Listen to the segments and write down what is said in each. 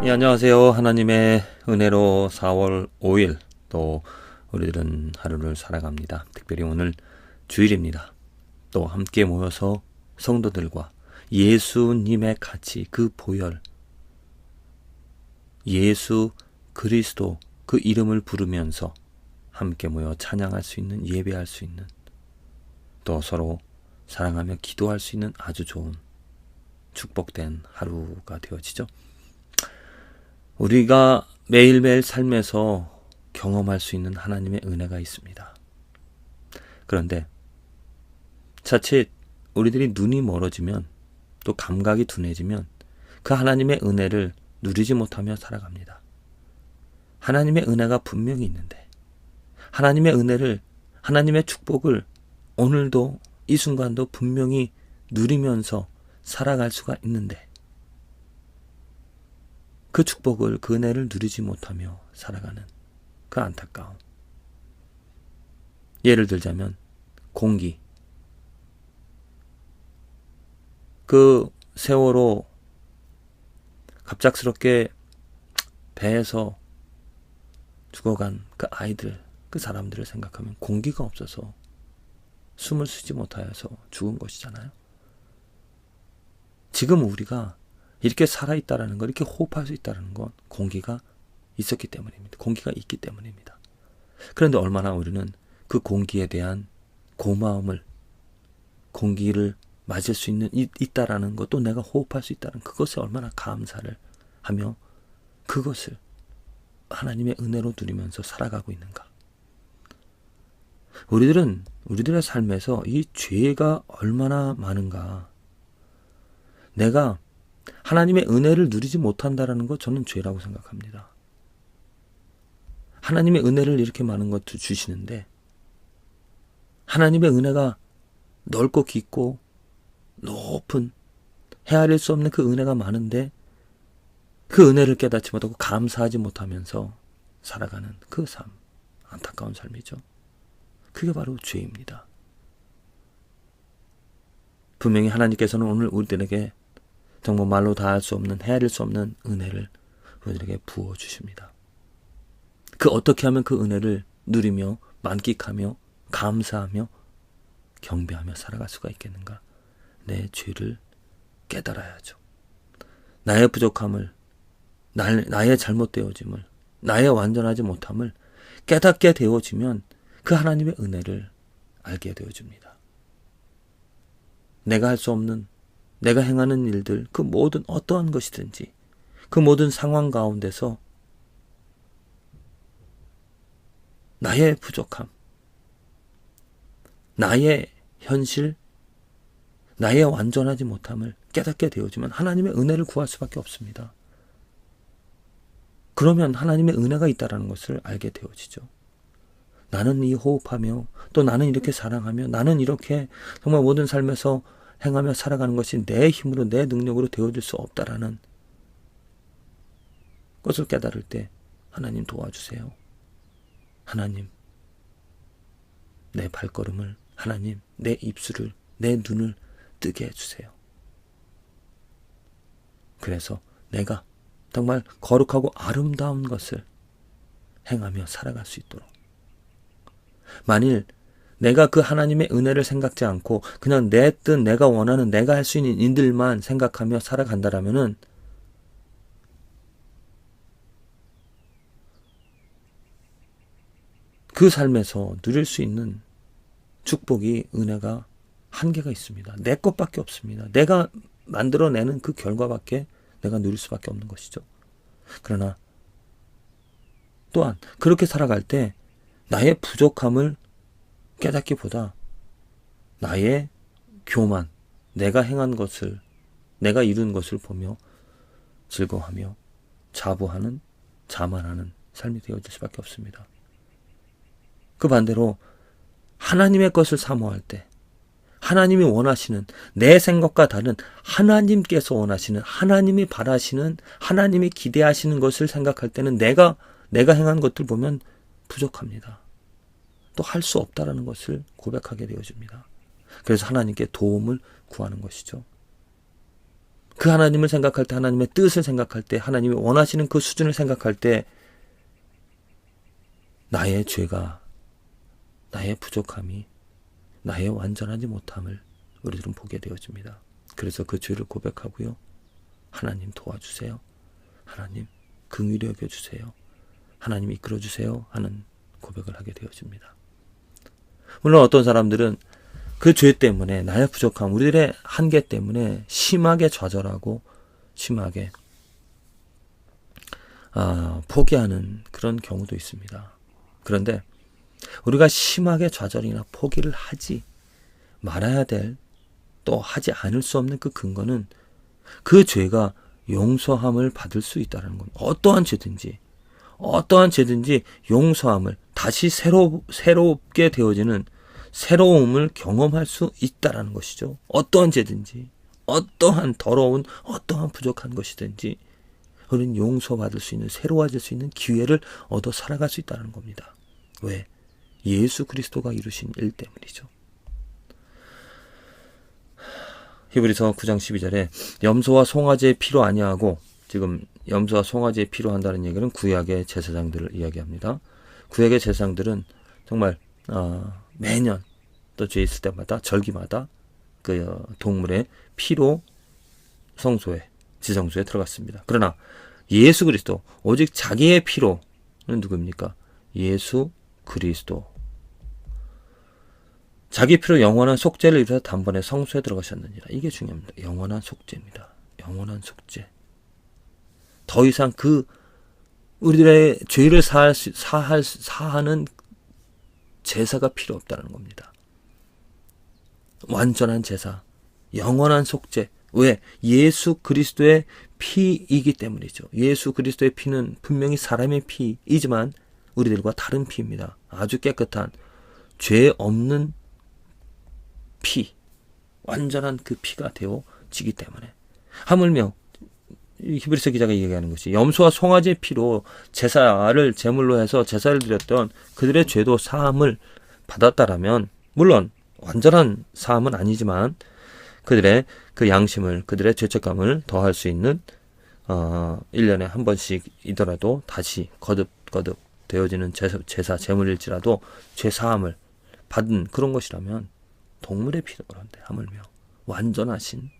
예, 안녕하세요. 하나님의 은혜로 4월 5일 또 우리들은 하루를 살아갑니다. 특별히 오늘 주일입니다. 또 함께 모여서 성도들과 예수님의 가치, 그 보혈, 예수 그리스도 그 이름을 부르면서 함께 모여 찬양할 수 있는, 예배할 수 있는, 또 서로 사랑하며 기도할 수 있는 아주 좋은 축복된 하루가 되어지죠. 우리가 매일매일 삶에서 경험할 수 있는 하나님의 은혜가 있습니다. 그런데 자칫 우리들이 눈이 멀어지면, 또 감각이 둔해지면 그 하나님의 은혜를 누리지 못하며 살아갑니다. 하나님의 은혜가 분명히 있는데, 하나님의 은혜를, 하나님의 축복을 오늘도 이 순간도 분명히 누리면서 살아갈 수가 있는데, 그 축복을, 그 은혜를 누리지 못하며 살아가는 그 안타까움. 예를 들자면 공기. 그 세월호 갑작스럽게 배에서 죽어간 그 아이들, 그 사람들을 생각하면 공기가 없어서 숨을 쉬지 못하여서 죽은 것이잖아요. 지금 우리가 이렇게 살아있다라는 것, 이렇게 호흡할 수 있다는 건 공기가 있었기 때문입니다. 공기가 있기 때문입니다. 그런데 얼마나 우리는 그 공기에 대한 고마움을, 공기를 맞을 수 있다라는 것, 또 내가 호흡할 수 있다는 그것에 얼마나 감사를 하며 그것을 하나님의 은혜로 누리면서 살아가고 있는가. 우리들의 삶에서 이 죄가 얼마나 많은가. 내가 하나님의 은혜를 누리지 못한다라는 것, 저는 죄라고 생각합니다. 하나님의 은혜를 이렇게 많은 것 주시는데, 하나님의 은혜가 넓고 깊고 높은, 헤아릴 수 없는 그 은혜가 많은데 그 은혜를 깨닫지 못하고 감사하지 못하면서 살아가는 그 삶, 안타까운 삶이죠. 그게 바로 죄입니다. 분명히 하나님께서는 오늘 우리들에게 정말 말로 다 할 수 없는, 헤아릴 수 없는 은혜를 우리들에게 부어주십니다. 그 어떻게 하면 그 은혜를 누리며 만끽하며 감사하며 경배하며 살아갈 수가 있겠는가? 내 죄를 깨달아야죠. 나의 부족함을, 나의 잘못되어짐을, 나의 완전하지 못함을 깨닫게 되어지면 그 하나님의 은혜를 알게 되어집니다. 내가 할 수 없는, 내가 행하는 일들, 그 모든 어떠한 것이든지 그 모든 상황 가운데서 나의 부족함, 나의 현실, 나의 완전하지 못함을 깨닫게 되어지면 하나님의 은혜를 구할 수밖에 없습니다. 그러면 하나님의 은혜가 있다는 것을 알게 되어지죠. 나는 이 호흡하며, 또 나는 이렇게 사랑하며, 나는 이렇게 정말 모든 삶에서 행하며 살아가는 것이 내 힘으로, 내 능력으로 되어질 수 없다라는 것을 깨달을 때 하나님 도와주세요. 하나님, 내 발걸음을, 하나님, 내 입술을, 내 눈을 뜨게 해주세요. 그래서 내가 정말 거룩하고 아름다운 것을 행하며 살아갈 수 있도록. 만일 내가 그 하나님의 은혜를 생각지 않고 그냥 내 뜻, 내가 원하는, 내가 할 수 있는 일들만 생각하며 살아간다라면은 그 삶에서 누릴 수 있는 축복이, 은혜가 한계가 있습니다. 내 것밖에 없습니다. 내가 만들어내는 그 결과밖에 내가 누릴 수밖에 없는 것이죠. 그러나 또한 그렇게 살아갈 때 나의 부족함을 깨닫기보다 나의 교만, 내가 행한 것을, 내가 이룬 것을 보며 즐거워하며 자부하는, 자만하는 삶이 되어질 수밖에 없습니다. 그 반대로 하나님의 것을 사모할 때, 하나님이 원하시는, 내 생각과 다른, 하나님께서 원하시는, 하나님이 바라시는, 하나님이 기대하시는 것을 생각할 때는 내가 행한 것들 보면 부족합니다. 또 할 수 없다라는 것을 고백하게 되어집니다. 그래서 하나님께 도움을 구하는 것이죠. 그 하나님을 생각할 때, 하나님의 뜻을 생각할 때, 하나님이 원하시는 그 수준을 생각할 때 나의 죄가, 나의 부족함이, 나의 완전하지 못함을 우리들은 보게 되어집니다. 그래서 그 죄를 고백하고요. 하나님 도와주세요. 하나님 긍휼히 여겨주세요. 하나님 이끌어주세요 하는 고백을 하게 되어집니다. 물론 어떤 사람들은 그 죄 때문에, 나의 부족함, 우리들의 한계 때문에 심하게 좌절하고 심하게 포기하는 그런 경우도 있습니다. 그런데 우리가 심하게 좌절이나 포기를 하지 말아야 될, 또 하지 않을 수 없는 그 근거는 그 죄가 용서함을 받을 수 있다는 겁니다. 어떠한 죄든지 용서함을, 다시 새롭게 되어지는 새로움을 경험할 수 있다는 것이죠. 어떠한 죄든지, 어떠한 더러운, 어떠한 부족한 것이든지 우리는 용서받을 수 있는, 새로워질 수 있는 기회를 얻어 살아갈 수 있다는 겁니다. 왜? 예수 그리스도가 이루신 일 때문이죠. 히브리서 9장 12절에 염소와 송아지의 피로 아니하고, 지금 염소와 송아지의 피로 한다는 얘기는 구약의 제사장들을 이야기합니다. 구약의 제사장들은 정말 매년 또 죄 있을 때마다, 절기마다 그 동물의 피로 지성소에 들어갔습니다. 그러나 예수 그리스도, 오직 자기의 피로는 누구입니까? 예수 그리스도. 자기 피로 영원한 속죄를 이루어 단번에 성소에 들어가셨느니라. 이게 중요합니다. 영원한 속죄입니다. 영원한 속죄. 더 이상 우리들의 죄를 사하는 제사가 필요 없다는 겁니다. 완전한 제사, 영원한 속죄. 왜? 예수 그리스도의 피이기 때문이죠. 예수 그리스도의 피는 분명히 사람의 피이지만 우리들과 다른 피입니다. 아주 깨끗한, 죄 없는 피, 완전한 그 피가 되어지기 때문에. 하물며 히브리서 기자가 얘기하는 것이, 염소와 송아지의 피로 제사를 제물로 해서 제사를 드렸던 그들의 죄도 사함을 받았다라면, 물론 완전한 사함은 아니지만 그들의 그 양심을, 그들의 죄책감을 더할 수 있는 1년에 한 번씩이더라도 다시 거듭거듭 되어지는 제사 제물일지라도 죄사함을 받은 그런 것이라면, 동물의 피도 그런데 하물며 완전하신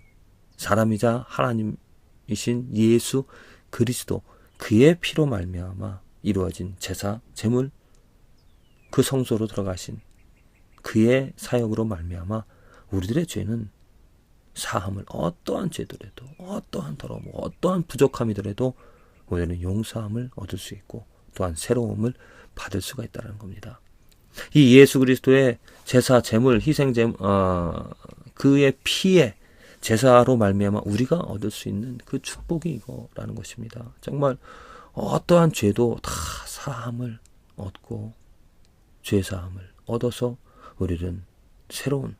사람이자 하나님이신 예수 그리스도, 그의 피로 말미암아 이루어진 제사 제물, 그 성소로 들어가신 그의 사역으로 말미암아 우리들의 죄는 사함을, 어떠한 죄더라도, 어떠한 더러움, 어떠한 부족함이더라도 우리는 용서함을 얻을 수 있고 또한 새로움을 받을 수가 있다는 겁니다. 이 예수 그리스도의 제사 제물, 희생 제물, 그의 피의 제사로 말미암아 우리가 얻을 수 있는 그 축복이 이거라는 것입니다. 정말 어떠한 죄도 다 사함을 얻고 죄 사함을 얻어서 우리는 새로운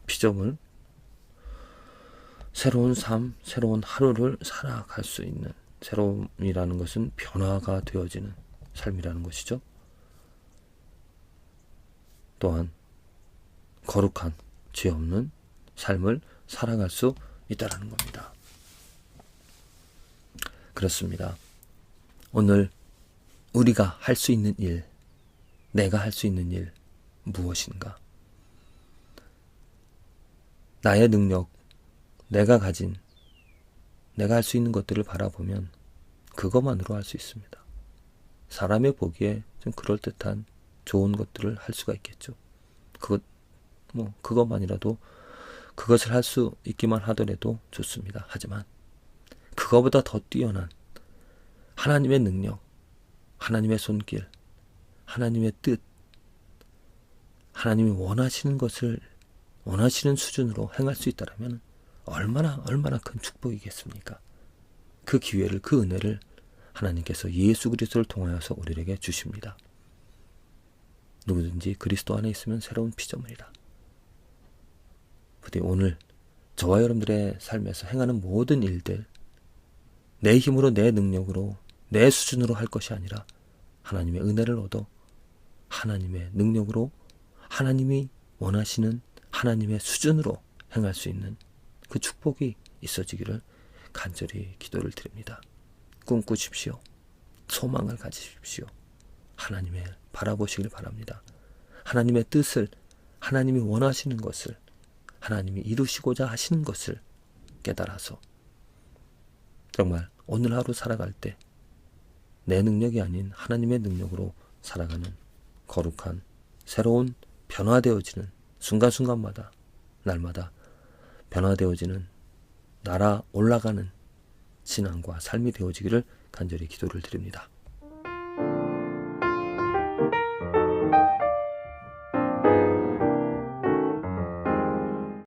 피조물, 새로운 삶, 새로운 하루를 살아갈 수 있는, 새로움이라는 것은 변화가 되어지는 삶이라는 것이죠. 또한 거룩한, 죄 없는 삶을 살아갈 수 있다는 겁니다. 그렇습니다. 오늘 우리가 할 수 있는 일, 내가 할 수 있는 일 무엇인가? 나의 능력, 내가 가진, 내가 할 수 있는 것들을 바라보면 그것만으로 할 수 있습니다. 사람의 보기에 좀 그럴듯한 좋은 것들을 할 수가 있겠죠. 그것만이라도, 그것을 할 수 있기만 하더라도 좋습니다. 하지만 그거보다 더 뛰어난 하나님의 능력, 하나님의 손길, 하나님의 뜻, 하나님이 원하시는 것을 원하시는 수준으로 행할 수 있다면 얼마나 큰 축복이겠습니까? 그 기회를, 그 은혜를 하나님께서 예수 그리스도를 통하여서 우리에게 주십니다. 누구든지 그리스도 안에 있으면 새로운 피조물이다. 부디 오늘 저와 여러분들의 삶에서 행하는 모든 일들, 내 힘으로, 내 능력으로, 내 수준으로 할 것이 아니라 하나님의 은혜를 얻어 하나님의 능력으로, 하나님이 원하시는 하나님의 수준으로 행할 수 있는 그 축복이 있어지기를 간절히 기도를 드립니다. 꿈꾸십시오. 소망을 가지십시오. 하나님의 바라보시길 바랍니다. 하나님의 뜻을, 하나님이 원하시는 것을, 하나님이 이루시고자 하시는 것을 깨달아서 정말 오늘 하루 살아갈 때 내 능력이 아닌 하나님의 능력으로 살아가는 거룩한 새로운 변화되어지는 순간순간마다 날마다 변화되어지는 날아 올라가는 신앙과 삶이 되어지기를 간절히 기도를 드립니다.